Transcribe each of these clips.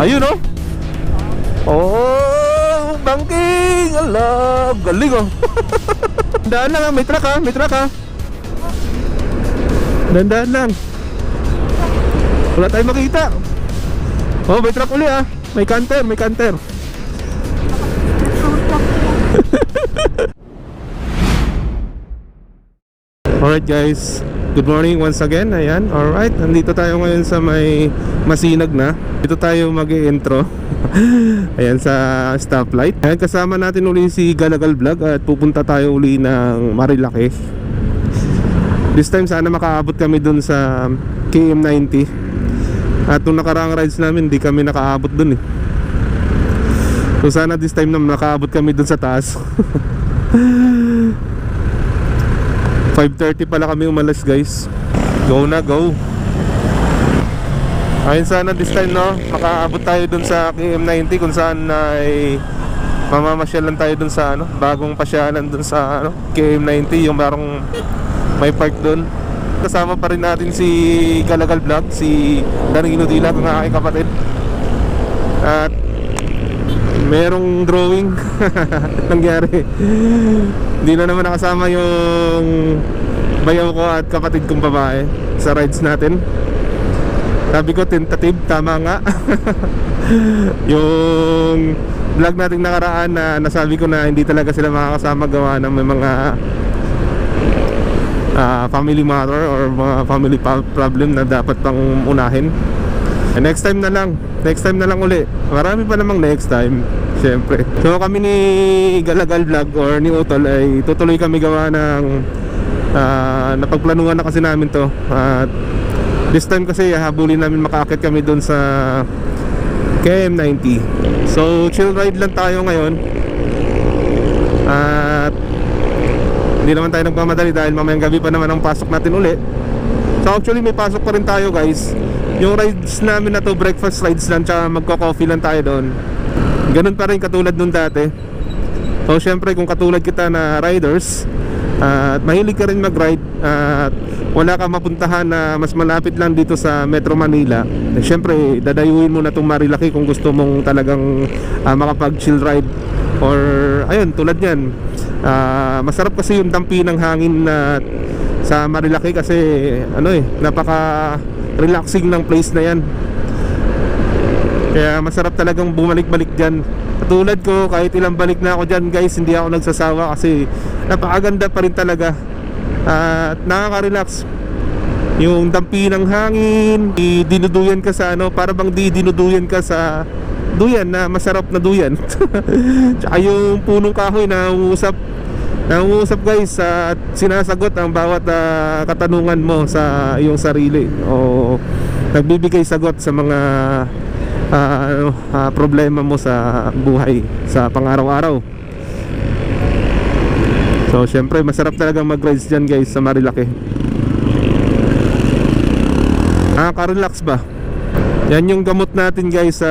Ayun oh. Oh, banking. Ala, galing oh. Dandaan lang, may truck ha, may truck ha. Dandaan lang. Wala tayong makita. Oh, may truck uli ha. May canter, may canter. Alright guys, good morning once again. Ayan, alright, nandito tayo ngayon sa may Masinag na. Dito tayo mag-i-intro. Ayan, sa stoplight. Ayan, kasama natin uli si Galagal Vlog. At pupunta tayo uli ng Marilaki. This time sana makaabot kami dun sa KM90. At nung nakaraang rides namin, di kami nakaabot dun eh. So sana this time na nakaabot kami dun sa taas. 5:30 pala kami umalis guys. Go na, go. Ayun, sana this time no, makaabot tayo dun sa KM90 kung saan ay mamamasyalan tayo dun sa ano, bagong pasyalan dun sa ano, KM90, yung parang may park dun. Kasama pa rin natin si Galagal Vlog, si Danilo Dila, ang aking kapatid. At merong drawing nangyari. Hindi na naman nakasama yung bayaw ko at kapatid kong babae sa rides natin. Sabi ko tentative, tama nga. Yung vlog nating nakaraan na nasabi ko na hindi talaga sila makakasama gawa ng may mga family matter or mga family problem na dapat pang unahin. Next time na lang. Next time na lang uli. Marami pa namang next time, syempre. So kami ni Galagal Vlog or ni Utol ay tutuloy kami gawa ng napagplanuhan na kasi namin to. At this time kasi habulin namin makaakit kami doon sa KM90. So chill ride lang tayo ngayon. At hindi naman tayo nagmamadali dahil mamayang gabi pa naman ang pasok natin uli. So actually may pasok pa rin tayo guys. Yung rides namin na to, breakfast rides lang, tsaka magko-coffee lang tayo doon. Ganun pa rin katulad nung dati. So syempre kung katulad kita na riders at mahilig ka rin mag-ride at wala kang mapuntahan na mas malapit lang dito sa Metro Manila, syempre dadayuhin mo na itong Marilaki kung gusto mong talagang makapag-chill ride. Or ayun, tulad yan, masarap kasi yung dampi ng hangin na sa Marilaki kasi ano eh, napaka relaxing ng place na yan. Kaya masarap talagang bumalik-balik dyan. Katulad ko, kahit ilang balik na ako dyan guys, hindi ako nagsasawa kasi napakaganda pa rin talaga. At nakaka-relax. Yung dampi ng hangin, dinuduyan ka sa ano, para bang dinuduyan ka sa duyan na masarap na duyan. Tsaka yung punong kahoy na nangungusap guys at sinasagot ang bawat katanungan mo sa iyong sarili o nagbibigay sagot sa mga problema mo sa buhay, sa pang-araw-araw. So syempre masarap talagang mag-rides dyan guys sa Marilaki. Nakaka-relax ba? Yan yung gamot natin guys sa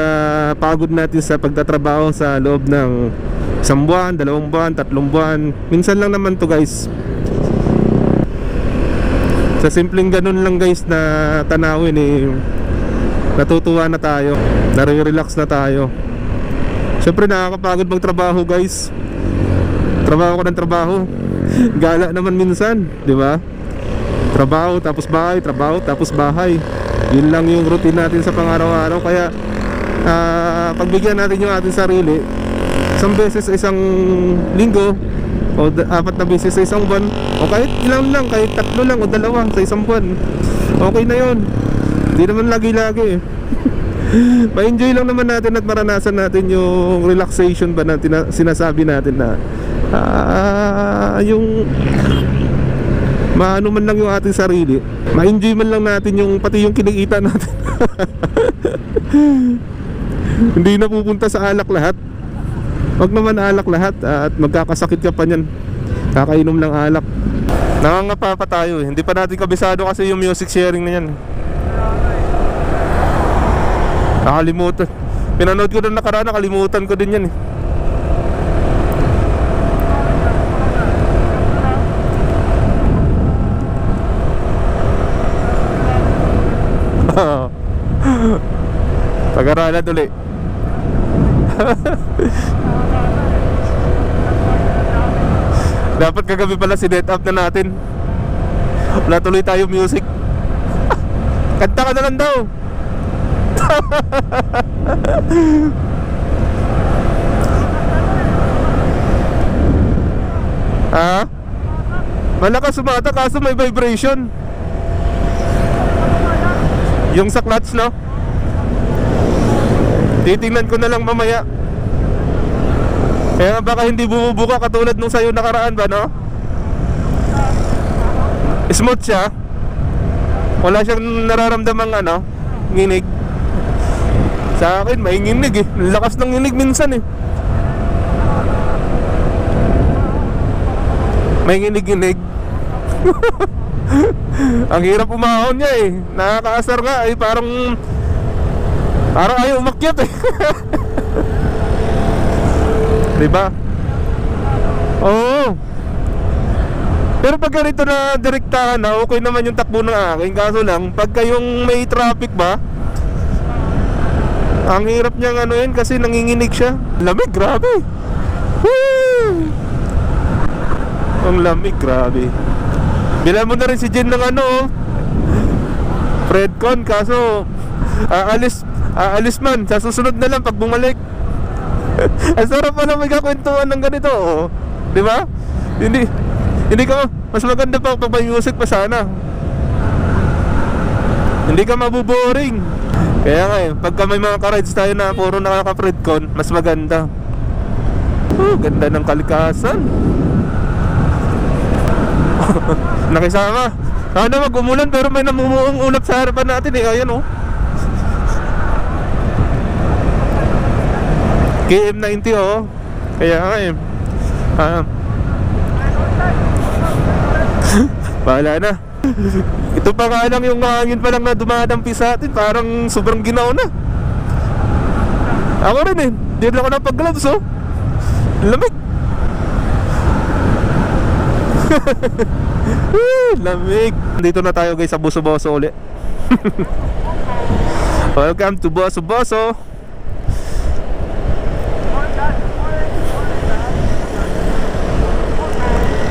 pagod natin sa pagtatrabaho sa loob ng 1 buwan, 2 buwan, 3 buwan. Minsan lang naman to guys. Sa simpleng ganun lang guys na tanawin eh, natutuwa na tayo, nare-relax na tayo. Siyempre nakakapagod magtrabaho guys. Trabaho ko ng trabaho. Gala naman minsan, di ba? Trabaho tapos bahay, trabaho tapos bahay. Yun lang yung routine natin sa pang-araw-araw. Kaya pagbigyan natin yung ating sarili, isang beses sa isang linggo o 4 na beses sa isang buwan, o kahit ilang lang, kahit 3 lang o 2 sa isang buwan, okay na yun. Hindi naman lagi-lagi eh. Ma-enjoy lang naman natin at maranasan natin yung relaxation ba na sinasabi natin na yung maano man lang yung ating sarili, ma-enjoy man lang natin yung pati yung kinikita natin. Hindi na pupunta sa alak lahat. Wag naman alak lahat at magkakasakit ka pa niyan kakainom ng alak. Nangangapa pa tayo eh. Hindi pa natin kabisado kasi yung music sharing na yan. Nakalimutan. Pinanood ko na nakaraan, nakalimutan ko din yan eh. Pag-aralan ulit. Dapat kagabi pala sinet up na natin. Wala tuloy tayo music. Kanta ka na lang daw. Ha? Malakas sumata kaso may vibration. Yung sa clutch, no? Titingnan ko na lang mamaya. Kaya baka hindi bumubuka katulad nung sa'yo nakaraan ba, no? Smooth siya. Wala siyang nararamdamang ano, nginig. Sa akin, may nginig eh. Lakas ng nginig minsan eh. May nginig-nginig. Ang hirap umahon niya eh. Nakakaasar nga eh. Parang ayaw umakyat eh. Diba? Oo. Pero pag ganito na direktahan na, okay naman yung takbo ng akin. Kaso lang, pagka yung may traffic ba, ang hirap niyang ano yun kasi nanginginig siya. Lamig, grabe. Woo! Ang lamig, grabe. Bilan mo na rin si Jen ng ano, Fredcon. Kaso aalis man. Sa susunod na lang pag bumalik. Ang sarap pala magkakwentuhan ng ganito, oh. Di ba? Hindi ka, mas maganda pa pag may music pa sana. Hindi ka mabuboring. Kaya nga eh, pagka may mga ka-rides tayo na puro nakaka-Fredcon, mas maganda. Ganda ng kalikasan. Nakisama. Sana mag-umulan pero may namumuong ulap sa harapan natin eh. Ayan oh. KM90 oh. Kaya nga eh. Bahala na. Ito pa nga lang yung hangin pa lang na dumadampi sa atin. Parang sobrang ginaw na. Ako rin eh. Di lang ako napag-gloves oh. Lamig. Lamig. Dito na tayo guys sa Boso-Boso ulit. Welcome to Boso-Boso.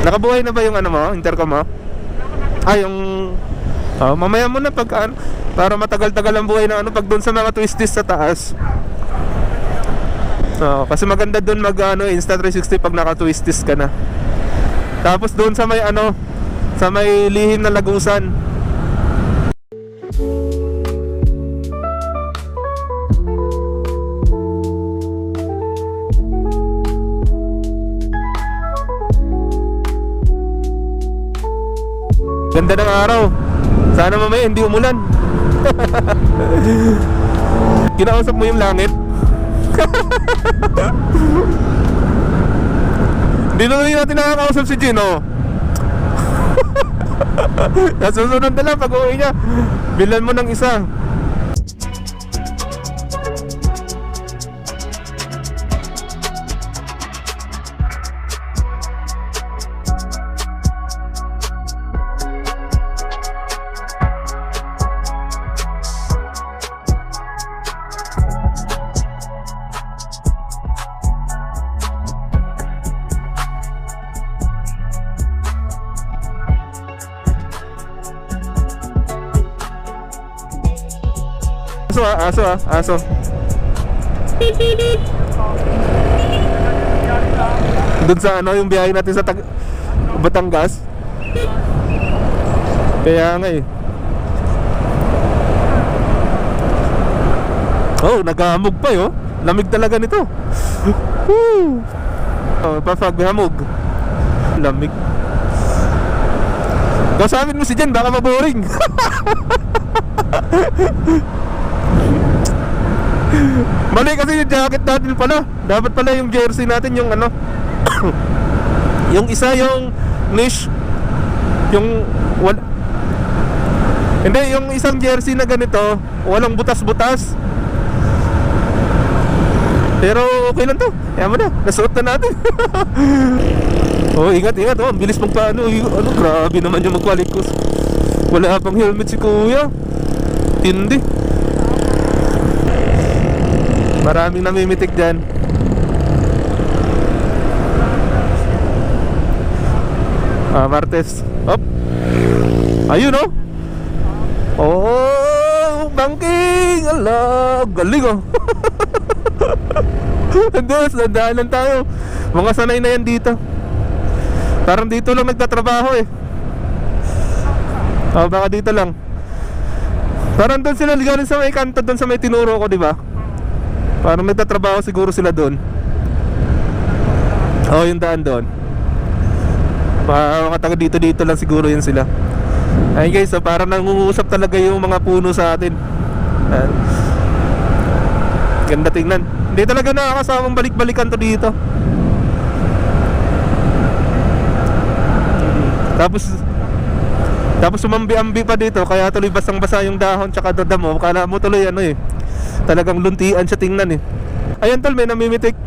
Nakabuhay na ba yung ano mo? Intercom mo? Yung mamaya mo na pag para matagal-tagal ang buhay na ano pag doon sa mga twisties sa taas. Kasi maganda doon mag Insta360 pag naka-twisties ka na. Tapos doon sa may sa may lihim na lagusan. Ganda ng araw. Sana mamaya hindi umulan. Kinausap mo yung langit. Hindi na rin natin nakakausap si Gino. Nasusunod na lang pag uwi niya. Bilan mo ng isa. Aso. Doon sa yung biyahe natin sa Batangas. Kaya nga eh. Oh, naghahamog pa yo. Lamig talaga nito. Woo! Papaghamog. Lamig. Kausapin mo si Jen, baka maboring. Mali kasi yung jacket natin pala. Dapat pala yung jersey natin yung yung isa yung niche. Hindi, yung isang jersey na ganito walang butas-butas. Pero okay lang to. Kaya mo na, nasuot na natin. Oh, ingat. Oh, ang bilis mong paano. Grabe naman yung magwalikos. Wala pang helmet si kuya. Tindi. Maraming namimitik dyan. Martes. Op. Ayun oh. Oh, banking. Ala, galing oh. Dos, nandahan lang tayo. Mga sanay na yan dito. Parang dito lang nagtatrabaho eh. Baka dito lang. Parang doon sila galing sa may kanto, doon sa may tinuro ko, di ba? Parang nagtatrabaho siguro sila doon. Yung daan doon. Mga taga dito lang siguro yun sila. Ayun guys, so parang nangungusap talaga yung mga puno sa atin. Ganda tingnan. Hindi talaga nakakasamang balik-balikan to dito. Tapos sumambi-ambi pa dito, kaya tuloy basang-basa yung dahon tsaka damo. Kala mo tuloy ano eh, talagang luntian siya tingnan eh. Ayun tol, may namimitik.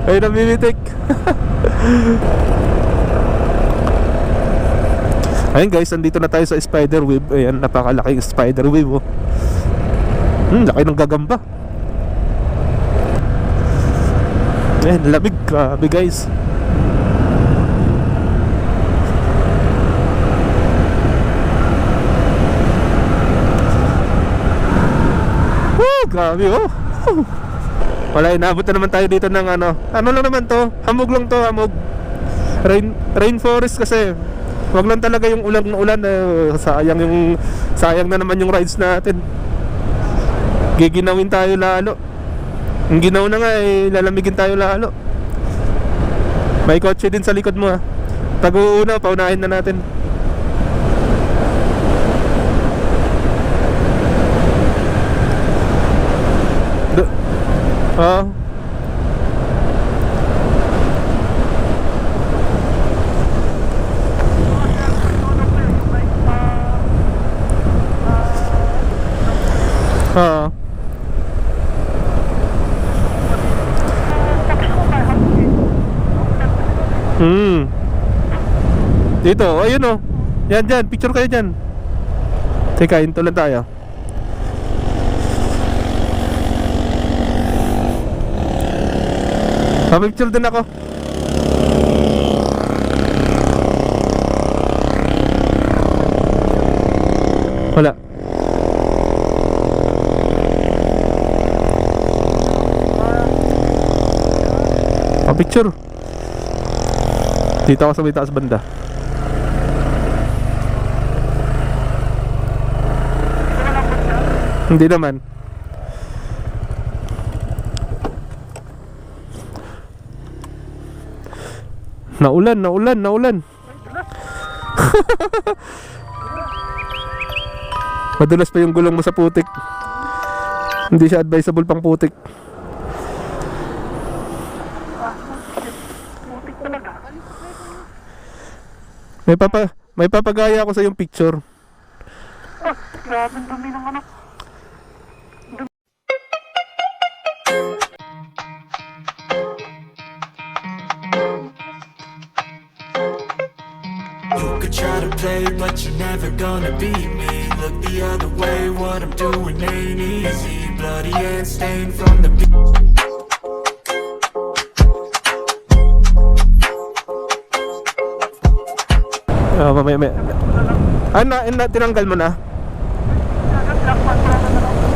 Ay namimitik. Ayun guys, nandito na tayo sa spider web. Ayan, napakalaking spider web oh. Laki ng gagamba. Ayan, lamig, grabe guys. Grabe oh. Wala, inabot na naman tayo dito ng ano lang naman to, hamog lang to, hamog. Rainforest kasi. Wag lang talaga yung ulan sayang na naman yung rides natin. Giginawin tayo lalo. Ang ginaw na nga eh, lalamigin tayo lalo. May kotse din sa likod mo ha. Pag-uuna, paunahin na natin. Dito, ayun oh. Yan dyan, picture kayo dyan. Teka, hinto lang tayo. Picture din ako. Wala. Picture. Dito ako sa may taas banda. Hindi naman. Naulan. Madulas pa yung gulong mo sa putik. Hindi siya advisable pang putik. May papagaya ako sa yung picture. Grabe dumi ng anak. You could try to play, but you're never gonna beat me. Look the other way, what I'm doing ain't easy. Bloody hand stained from the beat. May tinanggal mo na?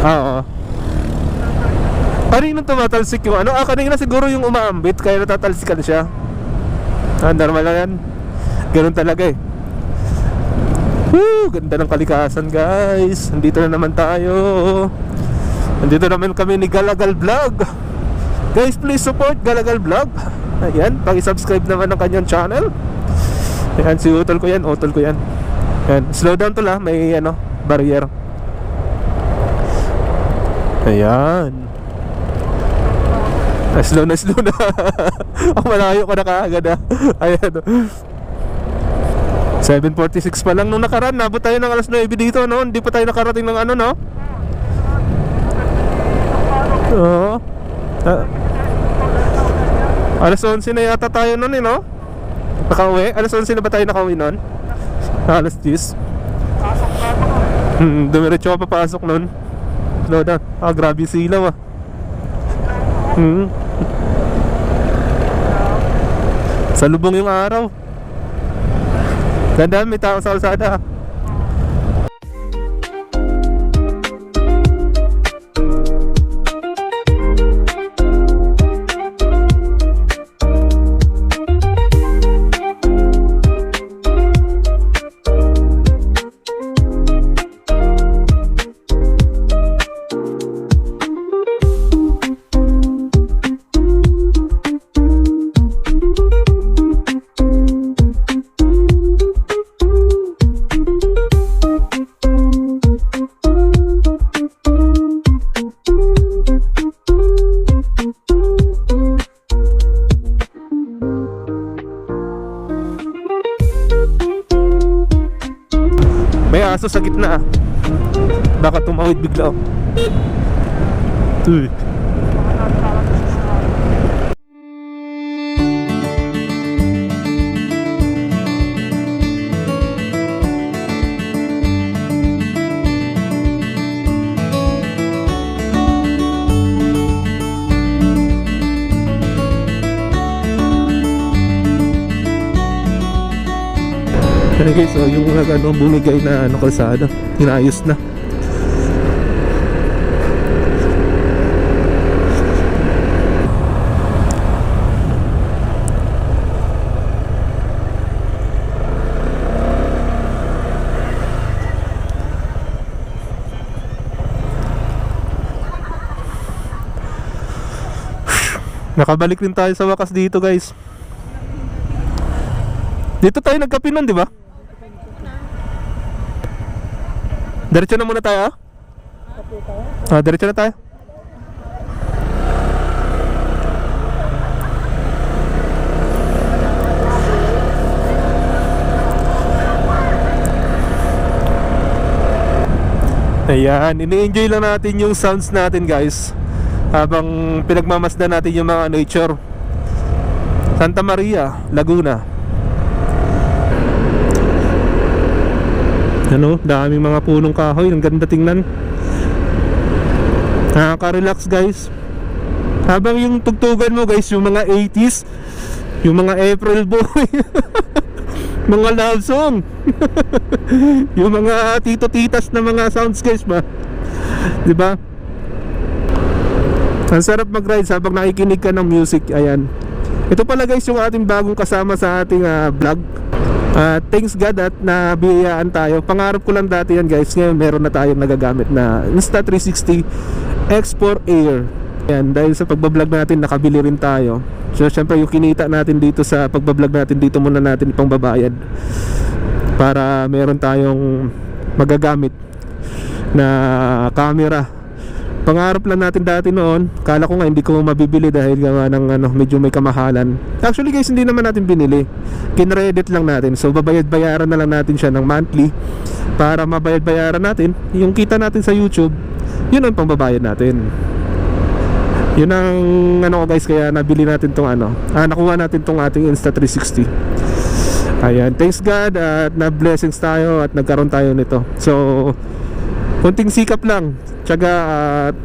Oo. Kanina tumatalsik yung ano? Kanina siguro yung umaambit, kaya natatalsikan siya. Normal lang yan. Ganun talaga eh. Ganda ng kalikasan guys. Nandito na naman tayo. Nandito naman kami ni Galagal Vlog. Guys, please support Galagal Vlog. Ayan, paki-subscribe naman ng kanyang channel. Ayan, si utol ko yan. Ayan, slow down to lang. May barrier. Ayan. Slow na. Malayo ko na kaagad ha. Ayan. 7:46 pa lang nung nakaraan. Nabot tayo ng alas 9 dito, no? Hindi pa tayo nakarating ng ano, no? Oo. Alas 11 na yata tayo nun eh, no? Nakauwi? Alas 11 na ba tayo nakauwi nun? Alas 10? Dumiretso ka papasok nun. Loda, grabe yung silaw ah. Salubong yung araw. Ganda, may tao sa kalsada. May aso sa gitna ah. Baka tumawid bigla oh. Uy. Kaya guys, so yung bumigay na kalsada, inayos na. Nakabalik rin tayo sa wakas dito guys. Dito tayo nagkape nun, di ba? Diretso na muna tayo, ah? Diretso na tayo. Ayan, ini-enjoy lang natin yung sounds natin guys habang pinagmamasdan natin yung mga nature. Santa Maria, Laguna. Ano, daming mga punong kahoy, ang ganda tingnan. Nakaka-relax guys. Habang yung tugtugan mo guys, yung mga 80s, yung mga April Boy, mga love song, yung mga tito-titas na mga sounds guys ba, diba? Ang sarap mag-ride habang nakikinig ka ng music. Ayan, ito pala guys yung ating bagong kasama sa ating vlog. Thanks God at nabiyayaan tayo. Pangarap ko lang dati yan guys. Ngayon meron na tayong nagagamit na Insta360 X4 Air. Yan, dahil sa pagbablog natin nakabili rin tayo. So syempre yung kinita natin dito sa pagbablog natin, dito muna natin ipang babayad para meron tayong magagamit na camera. Pangarap lang natin dati noon. Kala ko nga hindi ko mabibili dahil nga ng medyo may kamahalan. Actually guys, hindi naman natin binili. Kinredit lang natin. So babayad-bayaran na lang natin siya ng monthly para mabayad-bayaran natin yung kita natin sa YouTube. Yun ang pangbabayad natin. Yun ang ko guys, kaya nabili natin tong nakuha natin tong ating Insta360. Ayan, thanks God at na-blessings tayo at nagkaroon tayo nito. So konting sikap lang, tiyaga,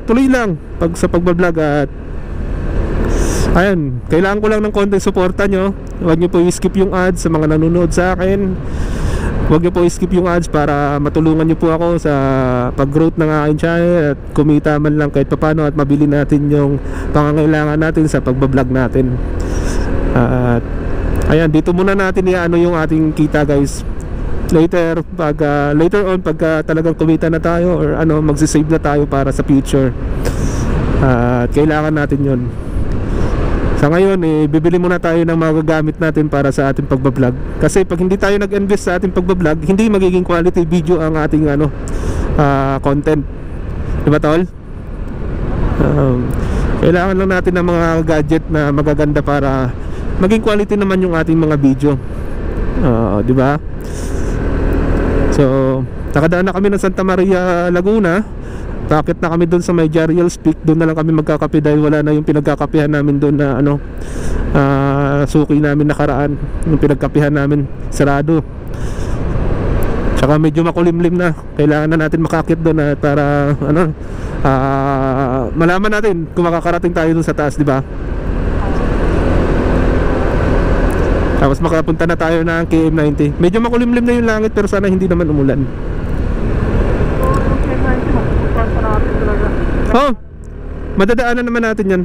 tuloy lang sa pagbablog at ayan, kailangan ko lang ng konting suporta nyo. Huwag nyo po i-skip yung ads sa mga nanonood sa akin. Huwag nyo po i-skip yung ads para matulungan nyo po ako sa pag-growth ng aking channel at kumita man lang kahit papano at mabili natin yung pangangailangan natin sa pagbablog natin. At ayan, dito muna natin yung ating kita guys. Later on pag talagang kumita na tayo or magsisave na tayo para sa future, at kailangan natin yun. Sa ngayon bibili muna tayo ng mga gagamit natin para sa ating pagbablog, kasi pag hindi tayo nag-invest sa ating pagbablog, hindi magiging quality video ang ating content, diba tol? Kailangan lang natin ng mga gadget na magaganda para maging quality naman yung ating mga video, diba? So, nakadaan na kami ng Santa Maria, Laguna. Bakit na kami doon sa may Jariel's Peak. Doon na lang kami magkakape dahil wala na yung pinagkakapihan namin doon na suki namin nakaraan. Yung pinagkapihan namin sarado. Tsaka medyo makulimlim na. Kailangan na natin makakit doon na para ano, malaman natin kung makakarating tayo doon sa taas, di ba? Tapos makapunta na tayo ng KM90. Medyo makulimlim na yung langit pero sana hindi naman umulan. Oh, madadaanan naman natin yan.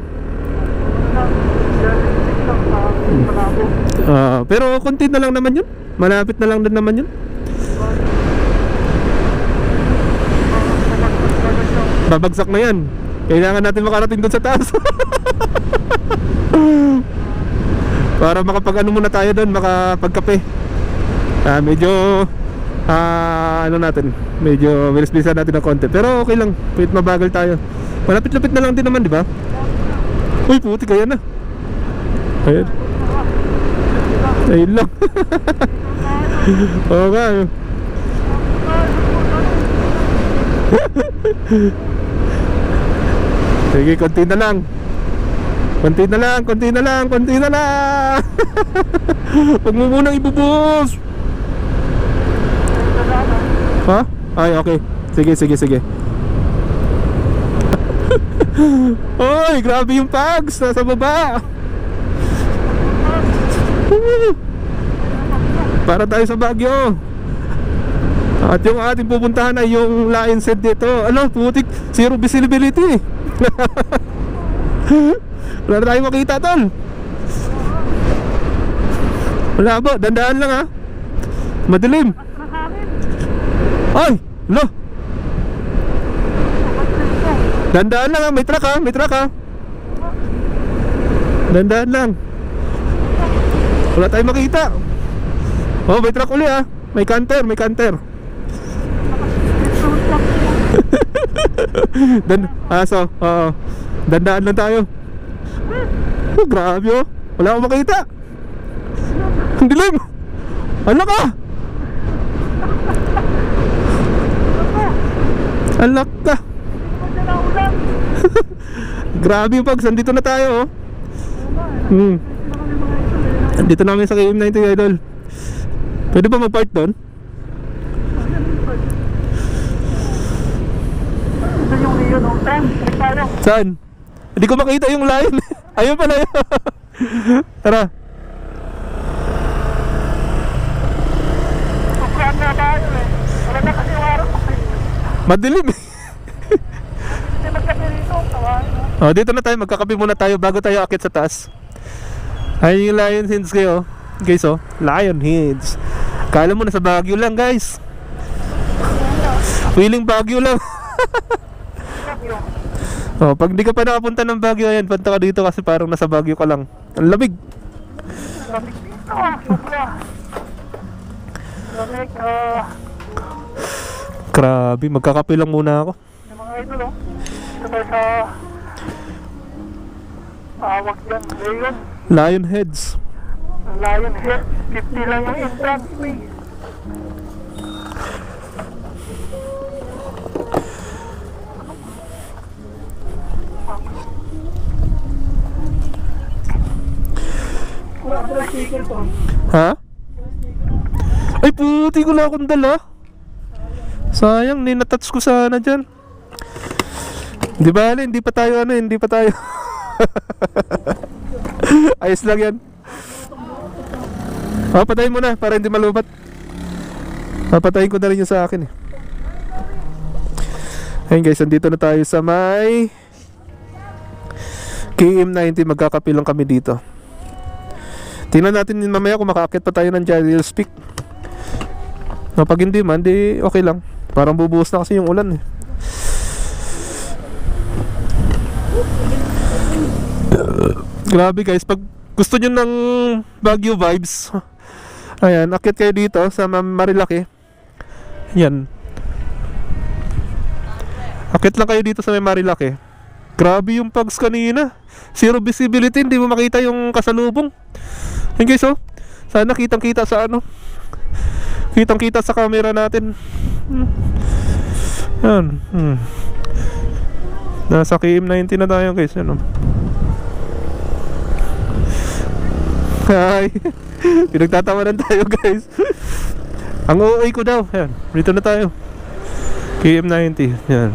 Pero konti na lang naman yun. Malapit na lang din naman yun. Babagsak na yan. Kailangan natin makarating doon sa taas. Para makapag-ano muna tayo doon, makapagkape. Medyo ano natin, medyo bilis-bilisan natin ng konti. Pero okay lang, kahit mabagal tayo. Malapit-lapit na lang din naman, di ba? Uy, puti kaya na. Ayun. Ayun lang. Oo nga. Sige, konti na lang. Konti na lang, konti na lang, konti na lang. Huwag mo munang ibubuhos. Ha? Ay, okay. Sige, sige, sige. Oy, grabe yung pags. Nasa baba. Para tayo sa Baguio. At yung ating pupuntahan ay yung Lion's Head dito. Ano, putik, zero visibility. Wala na tayong makita, tol. Wala ba, dandaan lang ha. Madilim. Ay, no. Dandaan lang ha, may truck ha, may truck ha. Dandaan lang. Wala tayong makita. Oh, may truck uli ha. May canter, may canter. Dandaan lang tayo. Oh, grabe oh. Wala akong makita. Ang dilim. Alak ka. Alak ka. Grabe yung pags. Andito na tayo oh. Andito namin sa KM90 idol. Pwede ba mag-park doon? Saan? Hindi ko makita yung line. Ayun pala yun. Tara. Madilim eh. Oh, dito na tayo, magkakape muna tayo bago tayo akit sa taas. Ayun yung Lion's Heads kayo. Guys oh, Lion's Heads. Kala mo nasa Baguio lang guys. Feeling Baguio lang. Oh, pag di ka pa nakapunta ng Baguio, ayan, punta ka dito kasi parang nasa Baguio ka lang. Ang lamig. Lamig dito, sobra. Lamig, Grabe, magkakape lang muna ako. yung mga idol, oh. Ito tayo sa awak dyan, Lion's Heads. Lion's Head, 50 lang yung entrance fee. Wala pala sticker to. Ha? Ay puti ko lang akong dala. Sayang, ninatouch ko sana dyan. Di ba, hindi pa tayo hindi pa tayo. Ayos lang yan. Patayin mo na para hindi malubat. Papatayin ko na rin yung sa akin eh. Ayun guys, andito na tayo sa may KM90. Magkakape lang kami dito. Tingnan natin yun mamaya kung makakit pa tayo ng Jariel's Peak. Pag hindi man, di okay lang. Parang bubuhos na kasi yung ulan eh. Grabe guys, pag gusto nyo ng Baguio vibes, ayan, akit kayo dito sa Marilaki. Yan. Akit lang kayo dito sa may Marilaki. Grabe yung pags kanina. Zero visibility, hindi mo makita yung kasalubong. Yan guys oh, sana kitang kita sa ano, kitang kita sa camera natin. Yan. Nasa KM90 na tayo guys, ano. Hi. Pinagtatawanan tayo guys. Ang OA ko daw. Yan. Dito na tayo. KM90. Yan.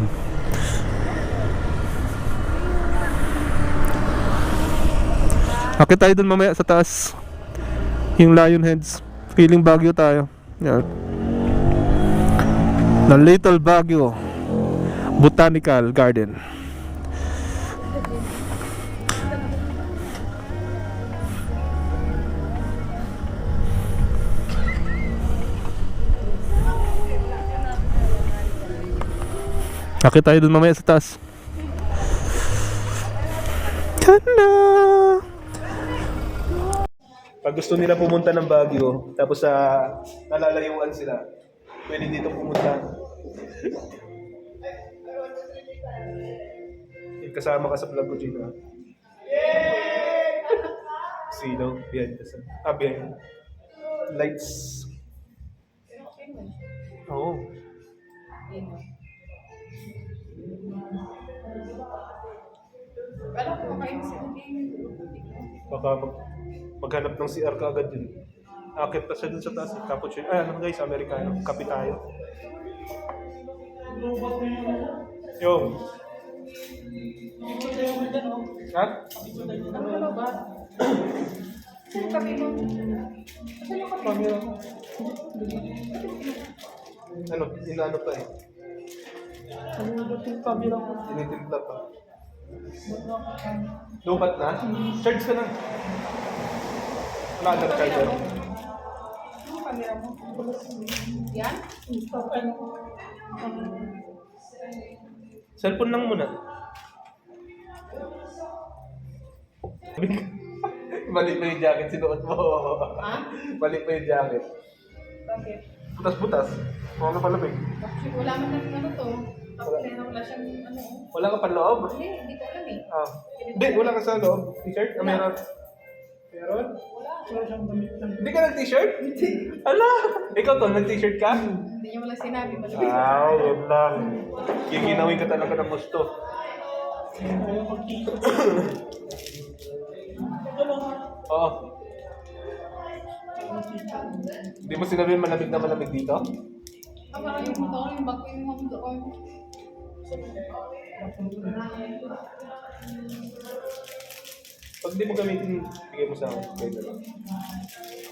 Akit tayo dun mamaya sa taas. Yung Lionheads. Feeling Baguio tayo. Yan. The Little Baguio Botanical Garden. Akit tayo dun mamaya sa taas. Tanda! Pag gusto nila pumunta ng Baguio, tapos sa nalalayuan sila, pwede dito pumunta. Kasama ka sa vlog ko, Gina. Sino? Behind ka sa... behind. Lights. Oo. Alam ko kayo si Baka maghanap ng CR ka agad yun. Akit pa siya dun sa taas. Cappuccino. Ano guys, Amerikano. Kape tayo. Yo. Ha? ano ba? Sino kami mo? Sino kami mo? Ano? Inaano pa eh. Tinitimpla pa. Lubat na? Charge ka na. Wala ka charger. Ano camera mo? Yan? Cellphone lang muna. Balik pa yung jacket sinuot mo. Ha? Balik pa yung jacket. Bakit? Butas-butas. Mga ka palamig. Actually, wala man natin ano to. Tapos kaya wala siyang ano. Wala ka pa loob? Hindi ko alam eh. Hindi, wala ka sa loob. T-shirt? Meron? Meron? Hindi ka nag-t-shirt? Hindi. Ala! Ikaw to, nag-t-shirt ka? Hindi niya wala sinabi. Malamig. Yun lang. Giginawin ka talaga ng gusto. Oo. Hindi mo sinabi malamig na malamig dito? Parang yung mata ko, yung bag ko, yung mga ko. Pag di mo gamitin, bigay mo sa akin. Pwede lang.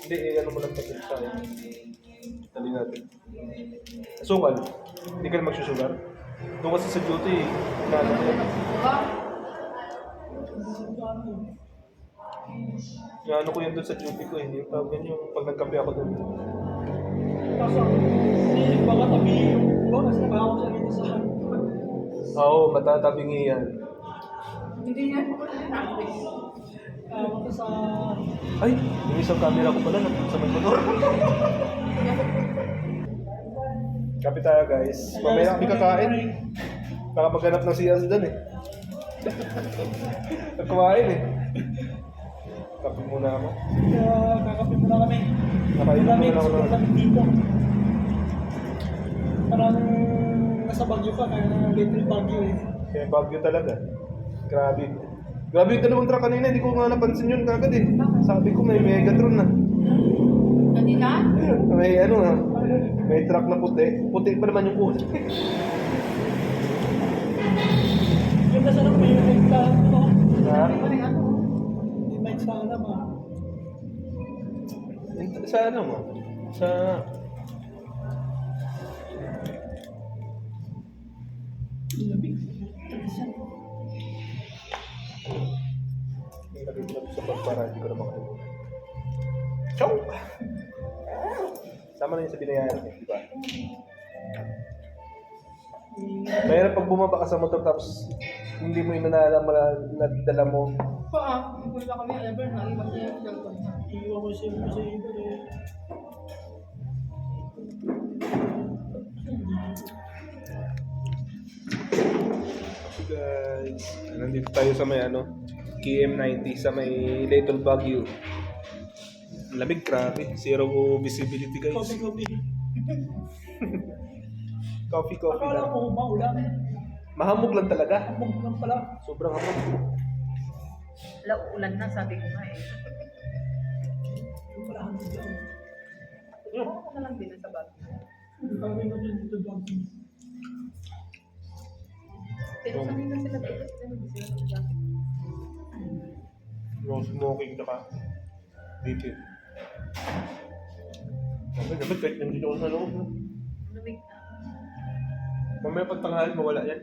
Hindi, ano mo lang pagkat sa akin. Dali natin. Sukal. Hindi ka na magsusugar. Doon kasi sa duty, inaano ko yan. Inaano ko yan doon sa duty ko eh. Yung tawag yan yung pag nagkape ako doon. Baka tabi yung kasi nakakot siya dito sa Oo, matatabingi yan. Hindi niya ako sinabi. ako sa Ay, yung isang camera ko pala nandun sa may motor. Kape tayo guys. Mamaya kami kakain. Baka maghanap ng siyas doon eh. Nagkumain eh. Kape muna ako. kakapin muna kami. Nakain Kami muna ako sobrang na. lamig dito. Parang nasa Baguio pa, kaya Little Baguio eh. Kaya Baguio talaga. Grabe. Grabe yung dalawang truck kanina. Hindi ko nga napansin yun kagad eh. Sabi ko may Megatron na. Kanina? May ano na. May truck na puti. Puti pa naman yung kulay. Yung nasa lang may mic ka, ano? Ha? Ano? May mic sa alam ah. Sa ano mo? Sa... Lamig. May nagigilap sa pagpara. Hindi ko na makalimutan. Chow! Sama na yun sa binayaran eh. Diba? Mahirap pag bumaba ka sa motor tapos hindi mo inanalam na dala mo. Kung wala kami ever na, ibang niya yung gagawin na. Iiwan ko siya sa iba eh. So guys, nandito tayo sa may ano, KM90 sa may Little Baguio. Ang lamig, grabe. Zero visibility guys. Coffee. Coffee Akala lang. ko maulan. Mahamog lang talaga. Hamog lang pala. Sobrang hamog. Wala, ulan na, sabi ko nga eh. Yung pala hamog lang. Ako na lang din sa bag. Kami na din dito bagyo. Pero sanay na sila dito. Hindi sila nag-jacket. No smoking ka. Dito. Dapat kahit nandito ako sa loob. No? Lumig na. Mamaya pag tanghali, mawala yan.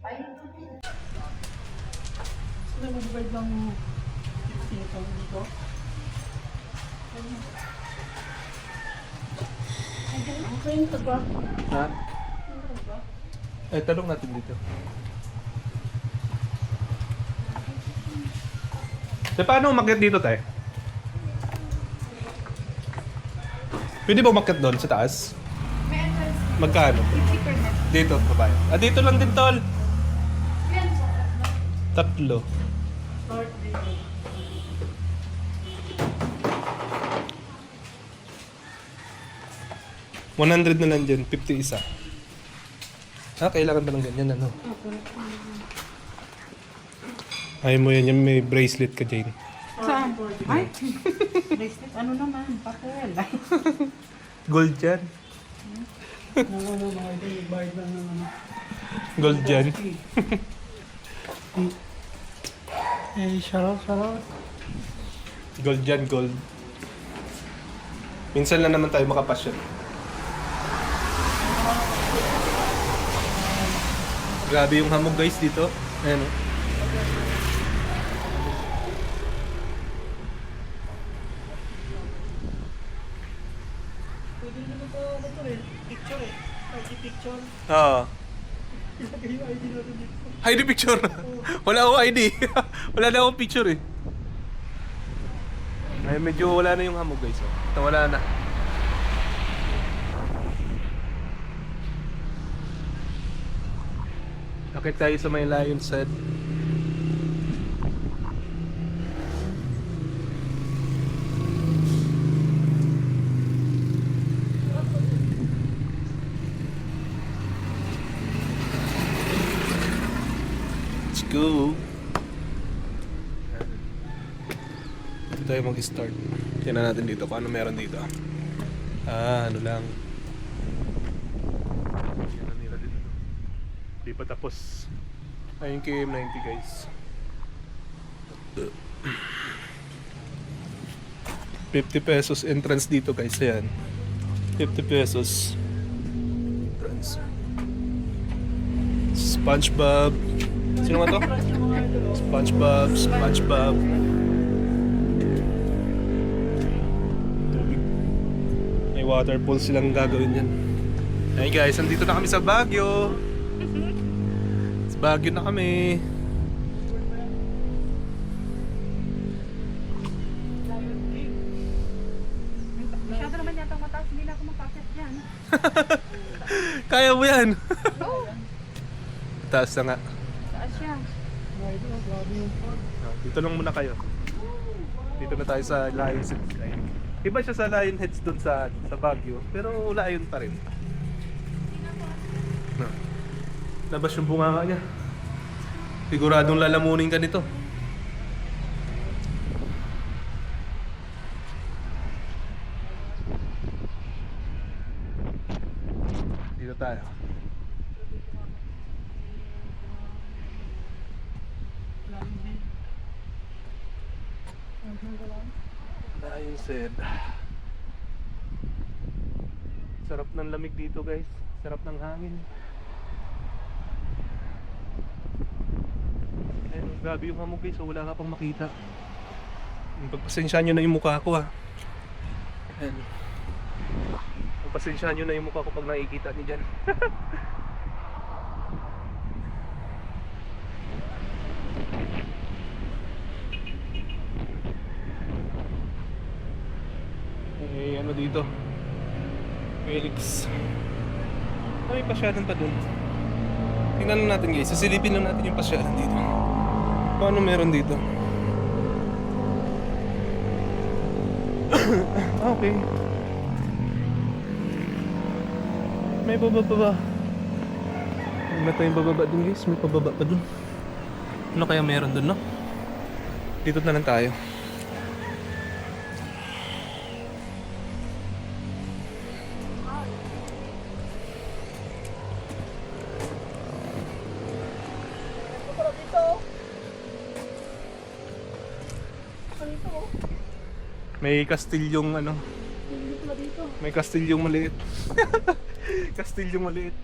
Ay, Sila mag-guide ng dito dito. okay yung tagwa. Ha? Eh, tanong natin dito. Paano umakyat dito, tayo? Pwede ba umakyat doon sa taas? May entrance. Magkano? 50 per head. Dito, babae. Ah, dito lang din, tol. Yan sa Tatlo. North dito. $100 na lang dyan, 50 isa. Ah, kailangan ba ng ganyan, ano? Ayaw mo yan, yung may bracelet ka, Jane. Saan? Ay! Bracelet, ano naman? Papel. Gold yan. Ano mga ito, bayad lang ng ano. Gold yan. Eh, shoutout. Gold yan, gold. Minsan lang naman tayo makapasyon. Grabe yung hamog guys dito. Ayan o. Pwede naman po ako ito eh. Picture eh. ID picture. Oo. Ilagay yung ID natin dito. ID picture. Wala akong ID. Wala na akong picture eh. Ay, medyo wala na yung hamog guys. Oh. Ito, wala na. Akit tayo sa may Lion's Head. Let's go. Dito tayo mag-start. Tingnan natin dito kung ano meron dito. Ah, ano lang. Yan nila dito. Di pa tapos. Ayun KM90 guys. ₱50 entrance dito guys. Ayan. ₱50 entrance. SpongeBob. Sino nga to? SpongeBob. Tubig. May waterfall silang gagawin yan. Ayun guys, nandito na kami sa Baguio. Sa Baguio na kami. Masyado naman yata mataas, hindi na ako makakit dyan. Kaya mo yan. Taas na nga. Taas siya. Ito, grabe yung pod. Dito lang muna kayo. Dito na tayo sa Lion's Head. Iba siya sa Lion's Head doon sa Baguio, pero layon pa rin. Labas yung bunganga niya. Siguradong lalamunin ka nito. Dito tayo. Lion's Head. Sarap ng lamig dito guys. Sarap ng hangin. Ayun, grabe yung hamog guys. So wala ka pang makita. Pagpasensyahan nyo na yung mukha ko ha. Ayun. Pagpasensyahan nyo na yung mukha ko pag nakikita nyo dyan. Eh, ano dito? Felix. May pasyalan pa dun. Tingnan natin guys, sasilipin lang natin yung pasyalan dito. Paano meron dito? Okay. May bababa ba? May tayong bababa dun guys, may pababa pa dun. Ano kaya meron dun, no? Dito na lang tayo. dito oh. May kastilyong ano. Hindi pala dito. May kastilyong maliit. Kastilyong maliit.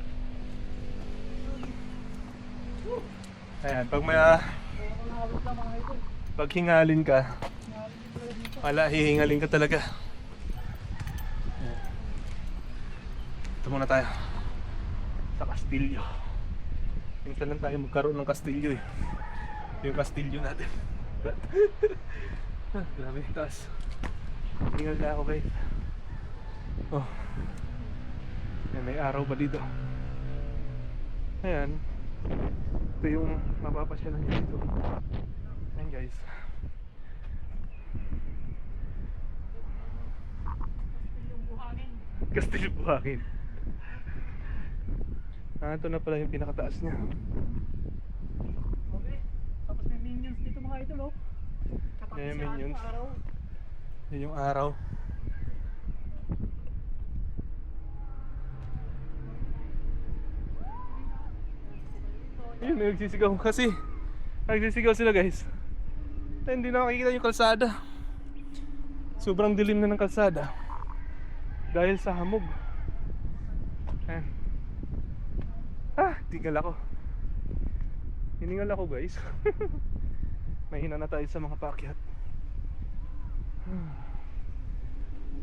Ayan, pag may Nakakawit lang mga ito. pag hingalin ka, wala, hihingalin ka talaga. Ayan. Ito muna tayo sa kastilyo. Minsan lang tayo magkaroon ng kastilyo eh. Yung kastilyo natin. Grabe yung taas. Hingal na ako guys. Oh. Ayan, may araw ba dito? Ayan. Ito yung mapapasyalan niya dito. Ayan guys. Kastilyo Buhangin. Ah, ito na pala yung pinakataas niya. Okay. Tapos may minions dito mga idol oh. Ayan, minions. Araw. Yan yung araw. Ayun, nagsisigaw kasi. Nagsisigaw sila guys. Ay, hindi nakikita yung kalsada. Sobrang dilim na ng kalsada. Dahil sa hamog. Ayan. Tinggal ako. Hiningal ako guys. Mahina na tayo sa mga paakyat.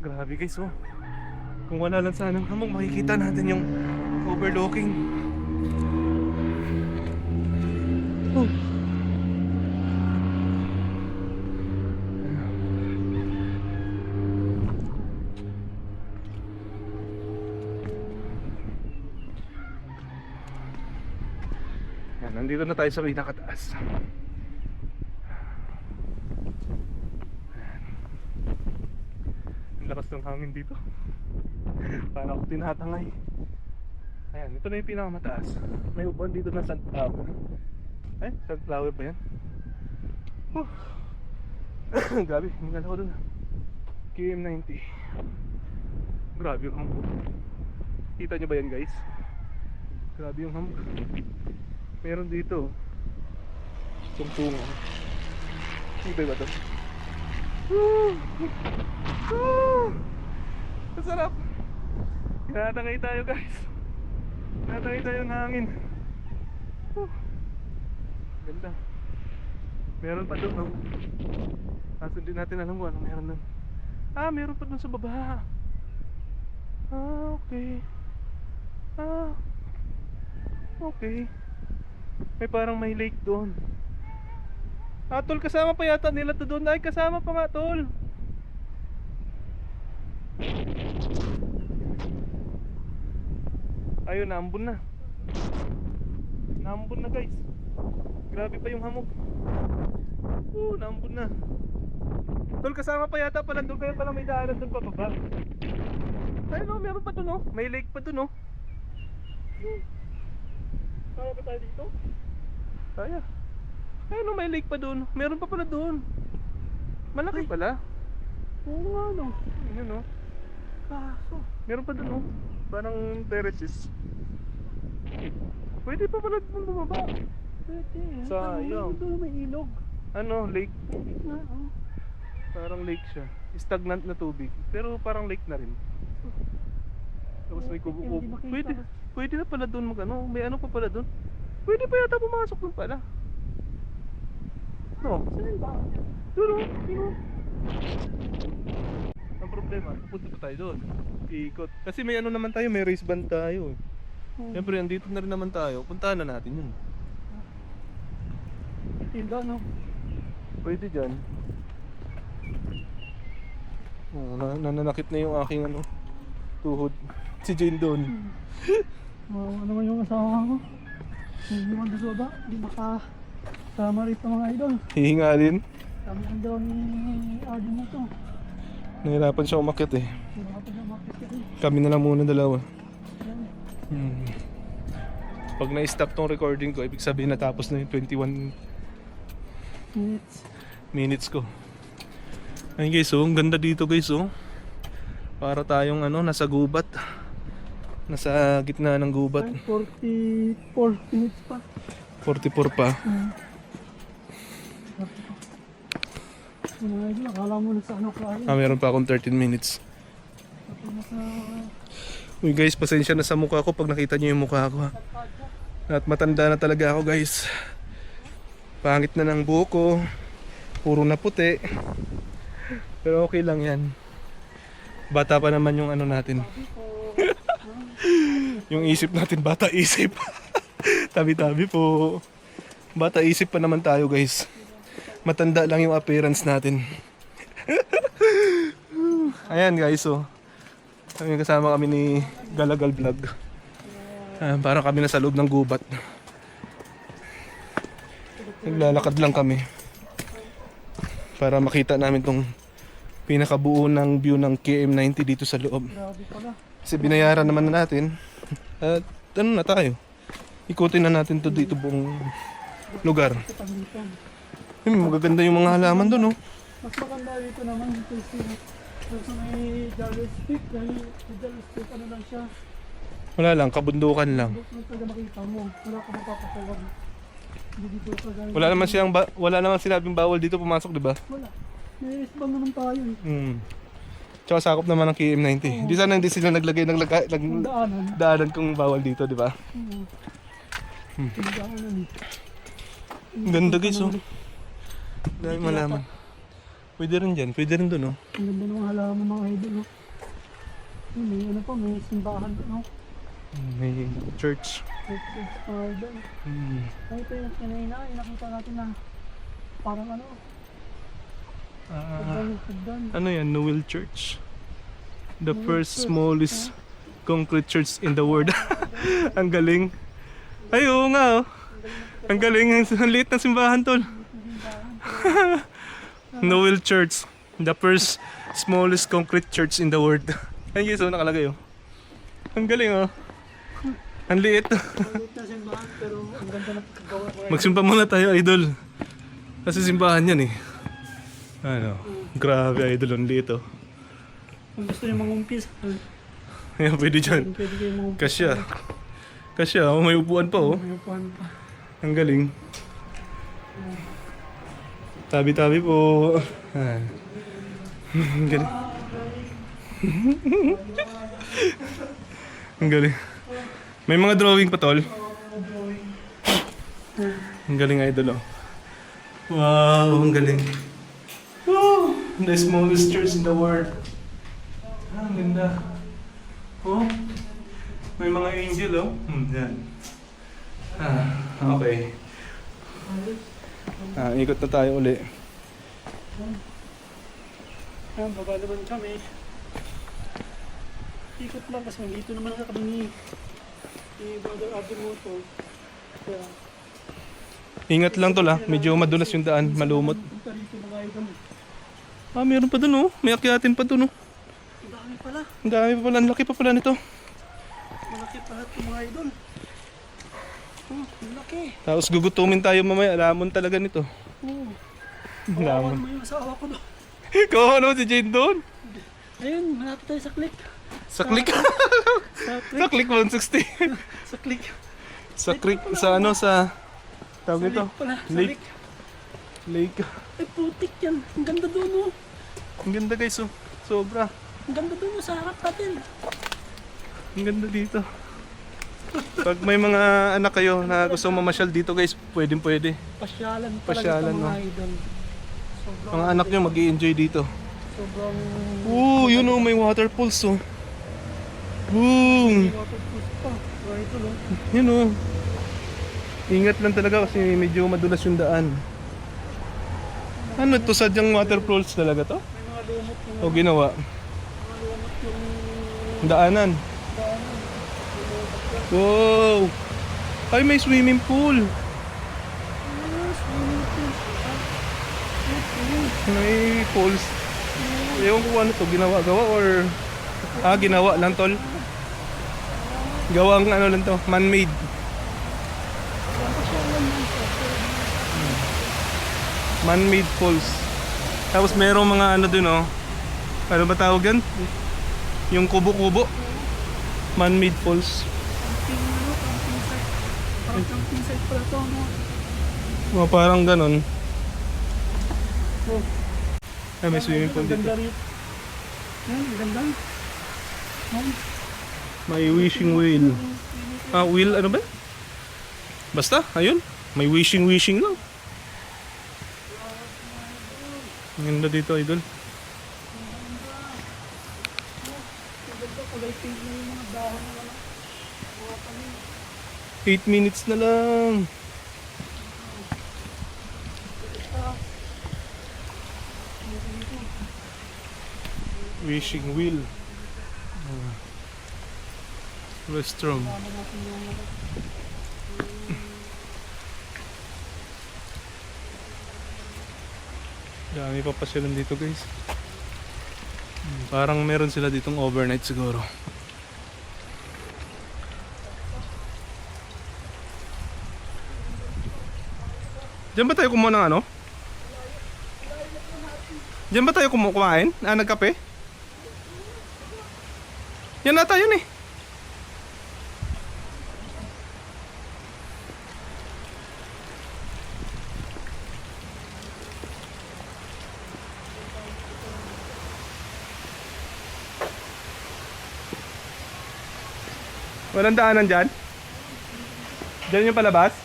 Grabe guys oh. Kung wala lang sanang hamog, makikita natin yung overlooking. Oh. Yan, nandito na tayo sa pinakataas. Ang lakas ng hangin dito. Parang ako tinatangay. Ayan, ito na yung pinakamataas. May upuan dito na sunflower. Eh, sunflower ba yan? Grabe, hingal ako dun. KM90. Grabe yung hamog. Kita nyo ba yan guys? Grabe yung hamog. Meron dito tungtungan. Iba ba ito? Masarap. Tinatangay tayo guys. Tinatangay tayo ng hangin. Ganda. Meron pa doon oh. Kaso hindi natin alam kung ano meron doon. Meron pa doon sa baba. Okay. Okay. May parang may lake doon. Tol, kasama pa yata nila to doon. Ay, kasama pa nga, tol. Ayun, naambon na. Naambon na guys. Grabe pa yung hamog. Naambon na. Tol, kasama pa yata pala doon. Kaya pala may daanan doon pa baba. Ayun o, meron pa doon o. May lake pa doon o. Kaya ba tayo dito? Kaya. Ayun o, may lake pa doon. Meron pa pala doon. Malaki pala. Oo nga no. Yun o. Kaso. Meron pa doon o. Parang terraces. Pwede pa pala doon bumaba. Pwede. Sayang. Doon may ilog. Ano, lake. Oo. Parang lake siya. Stagnant na tubig. Pero parang lake na rin. Tapos may kubo-kubo. Hindi makita. Pwede. Pwede na pala doon mag ano. May ano pa pala doon. Pwede pa yata pumasok doon pala. No? Saan ba? Doon o. Ang problema, pupunta pa tayo doon. Ikot. Kasi may ano naman tayo, may race band tayo. Siyempre, andito na rin naman tayo. Puntahan na natin yun. Tinda no. Pwede dyan. Nananakit na yung aking ano, tuhod. Si Jane doon. Ano naman yung asawa ko? Hindi naman doon ba? Hindi makasama rito mga idol. Hihingalin. Kami ang daw ni Arden mo to. Nahirapan siya umakyat eh. Hindi ka pa siya makit kasi. Kami na lang muna dalawa. Pag na-stop tong recording ko, ibig sabihin natapos na yung 21 minutes ko. Ayun guys, oh, ang ganda dito guys, oh. Para tayong ano, nasa gubat. Nasa gitna ng gubat. Ay, 44 minutes pa. 44 pa. Mga idol, akala mo nasa ano klase. Meron pa akong 13 minutes. Uy guys, pasensya na sa mukha ko pag nakita niyo yung mukha ko ha. At matanda na talaga ako guys. Pangit na ng buhok ko. Puro na puti. Pero okay lang yan. Bata pa naman yung ano natin. Yung isip natin, bata isip. Tabi-tabi po. Bata isip pa naman tayo guys. Matanda lang yung appearance natin. Ayan guys, oh. Kasama kami ni Galagal Vlog. Parang kami nasa loob ng gubat. Naglalakad lang kami para makita namin tong pinakabuo ng view ng KM90 dito sa loob. Kasi binayaran naman na natin. At ano na tayo? Ikutin na natin to dito buong lugar. Magaganda yung mga halaman doon, oh. Mas maganda dito naman kasi sa may Jolly Stick, dahil sa Jolly Stick ano lang siya, Wala lang, kabundukan lang. kung talaga makita mo, wala ka mapapatawag. Hindi dito ka gano'n. Wala naman sinabing bawal dito pumasok, di ba? Wala. May isbang naman tayo eh. Tsaka sakop naman ng KM90. Di sana hindi sila naglagay ng Yung daanan. daanan kung bawal dito, di ba? Yung daanan eh. Ang ganda guys, oh. Dahil malaman. Pwede rin dyan, pwede rin dun, oh. Ang ganda ng halaman mga idol. Oh. May ano pa, may simbahan pa, no? May church. Idol. Ay, ito yung kanina, nakita natin na parang ano, hagdan. Ano yan? Noel Church. The first smallest concrete church in the world. Ang galing. Ay, oo nga, oh. Ang galing. Ang liit na simbahan, tol. Noel Church. The first smallest concrete church in the world. Ayun guys, oh, nakalagay, oh. Ang galing, oh. Ang liit. Maliit na simbahan, pero ang ganda na pagkagawa ko. Magsimba muna tayo, idol. Kasi simbahan yan, eh. Ano? Grabe, idol. Ang liit, oh. Kung gusto niyo mangumpis, Ayan, pwede dyan. pwede kayo mangumpis. Kasya. Kasya, oh, may upuan pa, oh. May upuan pa. Ang galing. Tabi-tabi po. Ayan. Ang galing. Ang galing. May mga drawing pa, tol. Ang galing, idol, oh. Wow, ang galing. Woo! The smallest church in the world. Ang ganda. Oh, may mga angel, oh. Yan. Okay. Ikot na tayo uli. Ayan, baba naman kami. Ikot lang kasi dito naman kami ni Brother Abdi Motor. Kaya, Ingat lang, tol, ha. Medyo madulas yung daan, malumot. punta rito mga idol. Meron pa dun, oh. May akyatin pa dun, oh. Ang dami pala. Ang dami pa pala, ang laki pa pala nito. Malaki pa lahat ng mga idol. Ang laki. Tapos gugutumin tayo mamaya, alamon talaga nito. Kawawan Alamon. mo yung asawa ko doon. Kawawa naman si Jane doon. Ayun, malapit tayo sa click. Sa click. Sa Sa click. click 160. Sa click. Sa click, sa ano, sa... Tawag ito? Lake pala. Sa Lake. lake. Lake. Ay, putik yan. Ang ganda doon, oh. Ang ganda, guys, oh. Sobra. Ang ganda doon, oh, sa harap natin. Ang ganda dito. Pag may mga anak kayo na gusto mamasyal dito, guys, pwedeng pwede. Pasyalan talaga Pasyalan, ito, mga no? idol. Sobrang, Mga anak nyo mag-i-enjoy dito. sobrang Yun, oh, may waterfalls, oh. Boom! waterproof pa. Mga idol, oh. Yun, oh. Ingat lang talaga kasi medyo madulas yung daan. Ano to, sadyang waterfalls talaga to? May mga lumot yung O ginawa? Daanan. Wow! Ay, may swimming pool. May pools. Ewan ko ano to, ginawa-gawa or... ginawa lang, tol. Gawang ano lang to, man-made. Man-made pools. Tapos merong mga ano dun, oh. Ano ba tawag yan? Yung kubo-kubo. Man-made pools. parang camping site pala ito, no? Parang ganon. Ay, may swimming pool dito. Ganda rin. Yan, ang ganda. May wishing wheel. Wheel ano ba? Basta, ayun. May wishing lang. Ang ganda dito, idol. 8 minutes na lang. Wishing wheel. Restroom. Dami pa pasyalan dito, guys. Parang meron sila ditong overnight siguro. Diyan ba tayo kumuha ng ano? Diyan ba tayo kumain? Nagkape? Yan na tayo eh. Walang daanan dyan? Dyan yung palabas?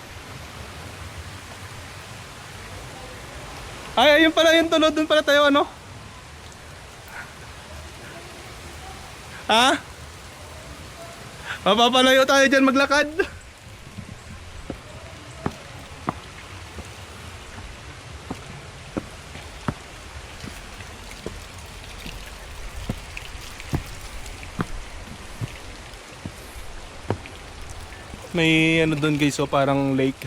Ay, ayun pala yung tulo. Doon pala tayo ano? Ha? Mapapalayo tayo dyan maglakad. May ano doon guys, so parang lake.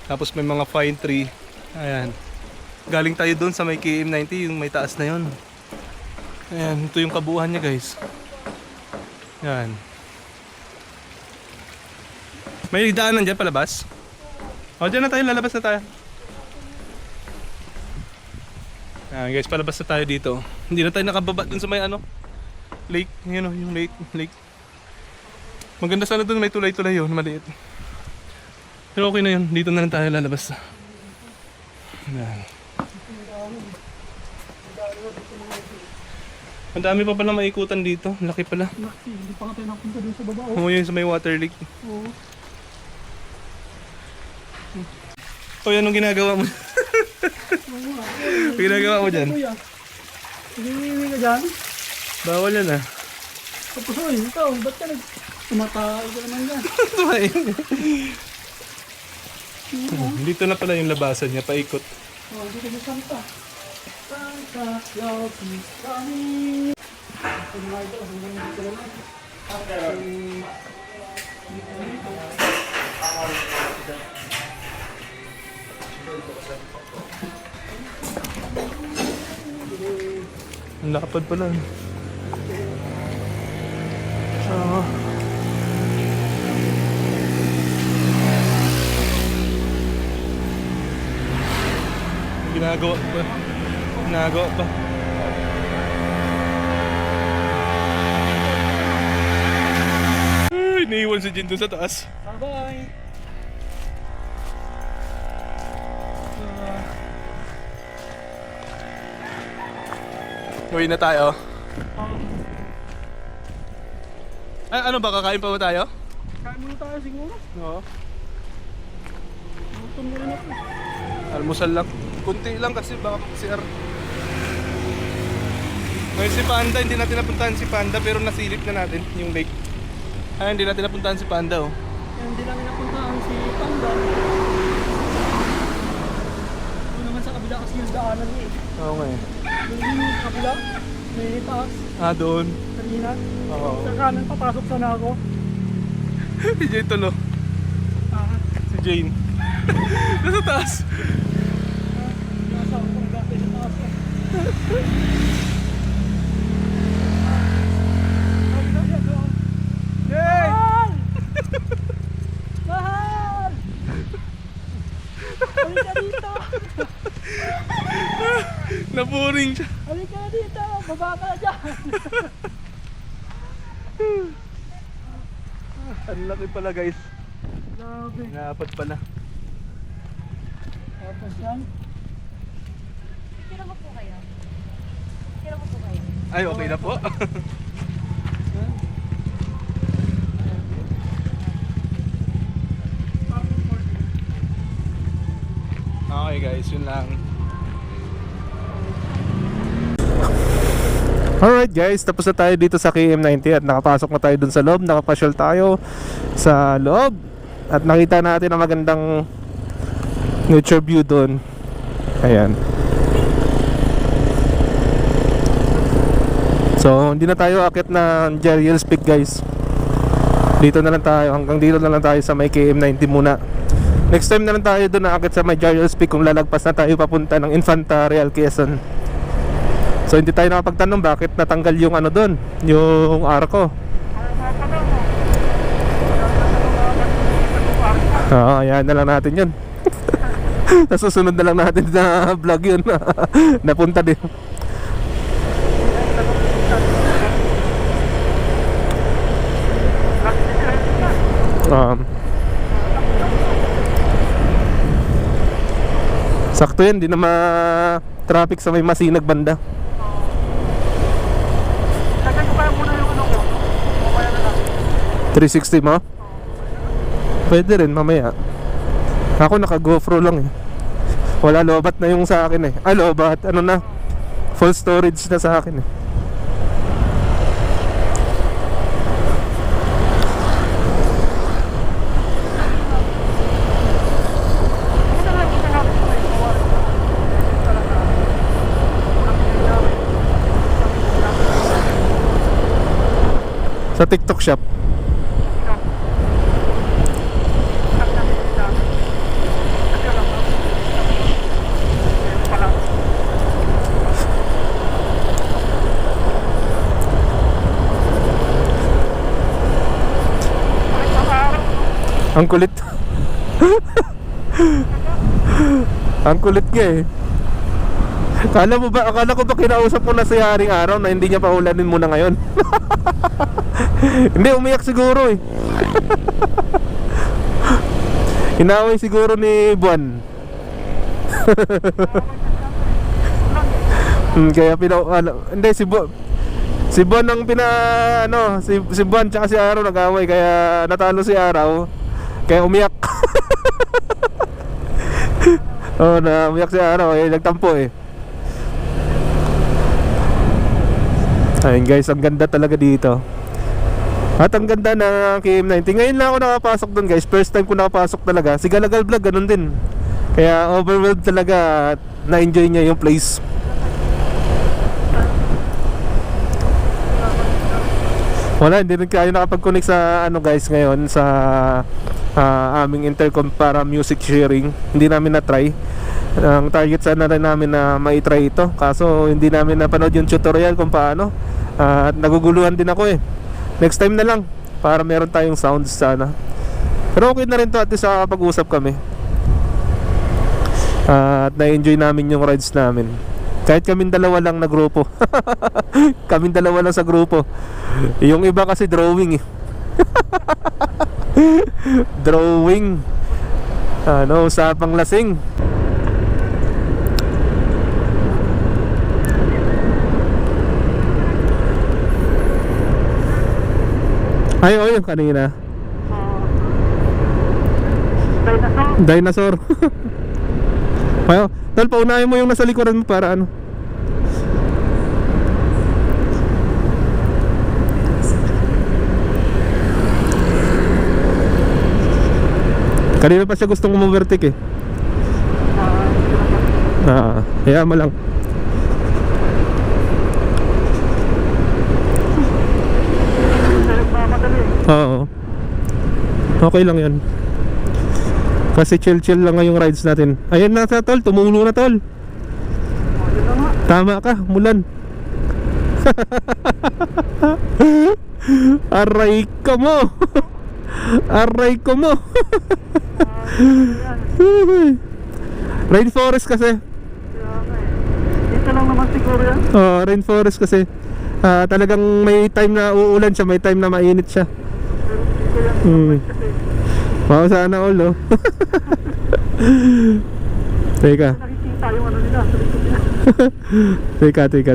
Tapos may mga pine tree. Ayan. Galing tayo doon sa may KM90, yung may taas na yun. Ayan, ito yung kabuuan niya guys. Ayan. May daanan dyan palabas. O, dyan na tayo, lalabas na tayo. Ayan guys, palabas na tayo dito. Hindi na tayo nakababa dun sa may ano, lake, yun o, yung lake. Maganda sana dun, may tulay-tulay yun, maliit. Pero okay na yun, dito na lang tayo lalabas. Ayan. Ang dami pa pala maikutan dito, laki pala. Hindi pa nga tayo napunta dun sa baba. Oo, yun sa may water lake. Oo. O, yan ang ginagawa mo. Ginagawa mo dyan. Kuya, hindi ka dyan? Bawal yan ah. Tapos oy, ikaw, ba't ka tumatay ka naman dyan? Dito na pala yung labasan niya, paikot. Oh, dito sa Santa. Santa Claus is coming. Ito nga ito, hanggang dito naman. Ang lapad pala. Ginagawa pa. Ay, naiwan si Jin doon sa taas. Bye-bye. Uwi na tayo. Ay, ano ba? Kakain pa ba tayo? Kain muna tayo siguro. Oo. Gutom na rin ako. Almusal lang. Kunti lang kasi baka CR. Ngayon si Panda, hindi natin napuntahan si Panda pero nasilip na natin yung lake. Ay, hindi natin napuntahan si Panda oh. Hindi namin napuntaan si Panda. Doon naman sa kabila kasi yung daanan niya eh. Oo nga eh. Yung kabila, may taas, Doon. kanina. Oo. Sa kanan, papasok sana ako. Si Jane tulo. Si Jane. Nasa taas. Nasa akong gati sa taas. Yay! Mahal! Halika dito! Naboring siya. Halika dito! Baba ka na dyan! Ang laki pala guys. Grabe. Naapat pala. Tapos yan. Tira mo po kayo. Ay, okay na po. Okay guys, yun lang. Alright guys, tapos na tayo dito sa KM90 at nakapasok na tayo dun sa loob. Nakapasyal tayo sa loob at nakita natin ang magandang nature view dun. Ayan. So hindi na tayo akit na Jeriel's Peak guys. Dito na lang tayo, hanggang dito na lang tayo sa may KM90 muna. Next time na lang tayo doon naakit sa may Jeriel's Peak kung lalagpas na tayo papunta ng Infanta Real Quezon. So hindi tayo nakapagtanong bakit natanggal yung ano doon, yung arko. Oo, ayan na lang natin yun. Nasusunod na lang natin na vlog yun. Napunta din. Sakto yan, di na ma-traffic sa may Masinag banda. Lagay ko kaya muna yung ano ko. Mamaya na lang. 360 mo? Pwede rin mamaya. Ako naka GoPro lang eh. Wala, lobat na yung sa akin eh. Ah, lobat, ano na, full storage na sa akin eh. Sa TikTok shop. Ang kulit. Ang kulit nga eh. Akala ko ba kinausap mo na si Haring Araw na hindi niya paulanin muna ngayon? Hindi, umiyak siguro eh. Inaway siguro ni Buwan. Kaya hindi, si Buwan ang si Buwan tsaka si Araw nag-away, kaya natalo si Araw, kaya umiyak. Oh, na umiyak si Araw, nagtampo eh. Ayun guys, ang ganda talaga dito. At ang ganda ng KM90. Ngayon lang ako nakapasok doon guys. First time ko nakapasok talaga. Si Galagal Vlog ganun din. Kaya overwhelmed talaga at na-enjoy niya yung place. Wala, hindi rin kayo nakapag-connect sa ano guys ngayon sa aming intercom para music sharing. Hindi namin na-try. Ang target sana rin namin na mai-try ito. Kaso hindi namin napanood yung tutorial kung paano. At naguguluhan din ako eh. Next time na lang para meron tayong sounds sana. Pero okay na rin to at least nakakapag-usap kami. At na-enjoy namin yung rides namin. Kahit kaming dalawa lang na grupo. Kaming dalawa lang sa grupo. Yung iba kasi drawing eh. Drawing. Usapang lasing. Ay, yung kanina. Dinosaur. Ayo, tol, paunahin mo yung nasa likuran mo para ano. Kanina pa siya gustong umovertake eh. Kaya mo lang. Oo. Okay lang yan. Kasi chill lang ngayong rides natin. Ayan na tol, tumulo na tol. Tama ka, mulan. Aray ka mo. Aray ko mo. Rainforest kasi. Dito lang naman siguro yan. Rainforest kasi. Talagang may time na uulan siya, may time na mainit siya. Wow, sana all oh. Teka. Nakikita yung ano nila sa likod nila.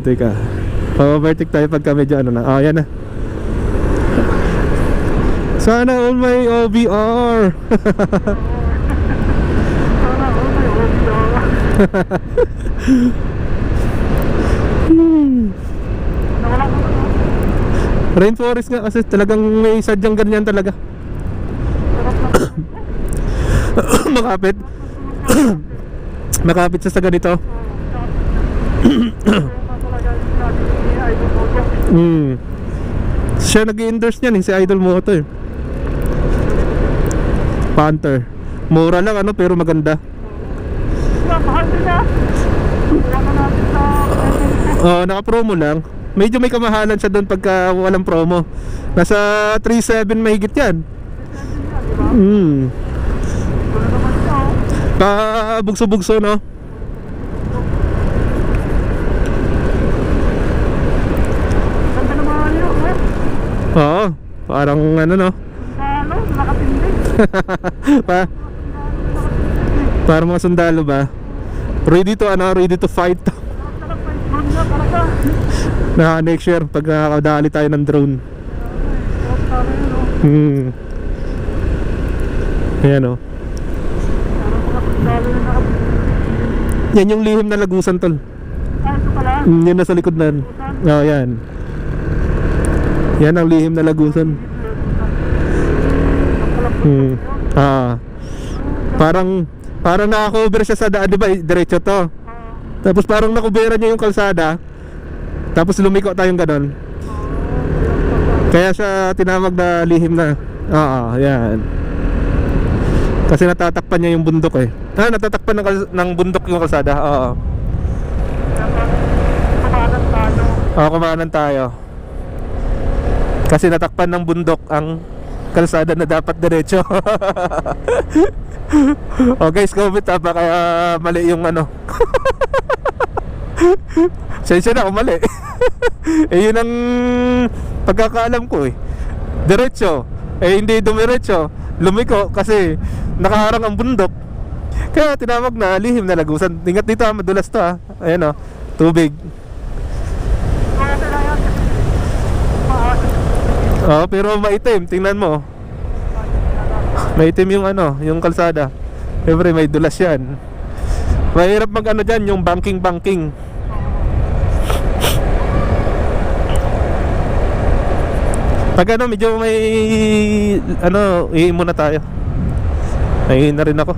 Teka. overtake tayo pagka medyo ano na. Oh, yan na. Sana all may OBR. Rainforest nga kasi talagang may sadyang ganyan talaga. Makapit. Makapit sa ganito. Siya nag-i-endorse niyan si Idol Moto eh. Panther. Mura lang ano pero maganda. Oh, naka-promo lang. Medyo may kamahalan siya doon pagka walang promo. Nasa 3.7 mahigit yan. Pa-bugso-bugso no. Oo, parang ano no. Parang mga sundalo ba? Ready to fight. Na next year pag nakakadali tayo ng drone. Ayan o. Yan yung lihim na lagusan tol. Yan nasa likod na. Oh, yan. Yan ang lihim na lagusan. Parang naka-cover siya sa daan, di ba? Diretso to. Tapos parang nakubera niya yung kalsada. Tapos lumiko tayong ganon. Kaya siya tinawag na lihim na. Oo, yan. Kasi natatakpan niya yung bundok eh. Natatakpan ng bundok yung kalsada. Oo. Kumanan tayo. Kasi natakpan ng bundok ang kalsada na dapat diretso. Oh guys, comment pa kaya mali yung ano. Sensya na kung mali. Yun ang pagkakaalam ko eh. Diretso. Hindi dumiretso. Lumiko kasi nakaharang ang bundok. Kaya tinawag na lihim na lagusan. Ingat dito madulas to Ayan tubig. Pero maitim, tingnan mo. Maitim yung yung kalsada. Siyempre may dulas yan. Mahirap mag dyan, yung banking. Pag medyo may ihi muna tayo. Nahihin na rin ako.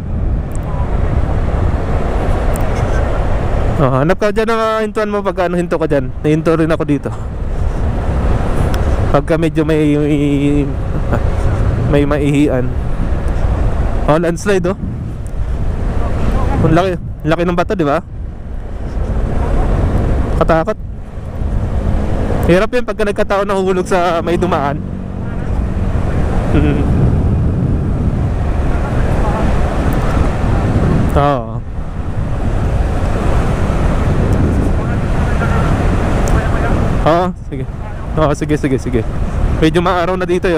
Hanap ka dyan ng hintuan mo pag hinto ka dyan. Nahinto rin ako dito. Pagka medyo may maihian. Landslide Ang laki ng bato, di ba? Katakot. Hirap yun pagka nagkataon na huhulog sa may dumaan. Oo. Sige. Sige. Medyo maaraw na dito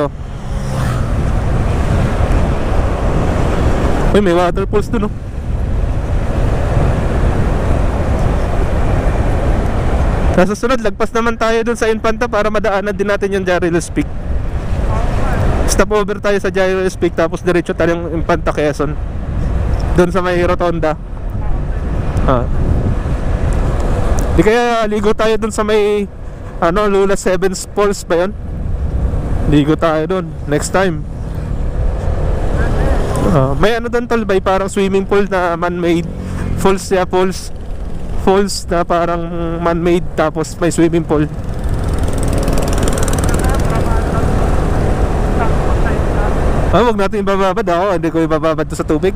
Uy, may waterfalls dun Sa sunod, lagpas naman tayo dun sa Infanta para madaanan din natin yung Jarril's Peak. Stop over tayo sa Jarril's Peak tapos diretso tayo yung Infanta Quezon. Dun sa may rotonda. Di kaya ligo tayo dun sa may Lula Sevens Falls ba yun? Ligo tayo dun next time. May dun tol ba? Parang swimming pool na man-made. Falls na parang man-made tapos may swimming pool. Wag natin ibababad hindi ko ibababad to sa tubig.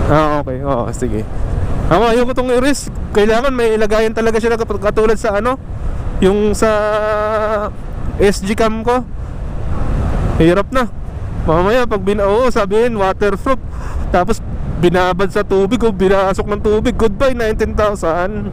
Okay. Sige. Ayoko itong i-risk. Kailangan may ilagayan talaga siya na katulad sa yung sa SG cam ko. Hirap na. Mamaya pag sabihin waterproof, tapos binabad sa tubig o binasok ng tubig, goodbye 19,000.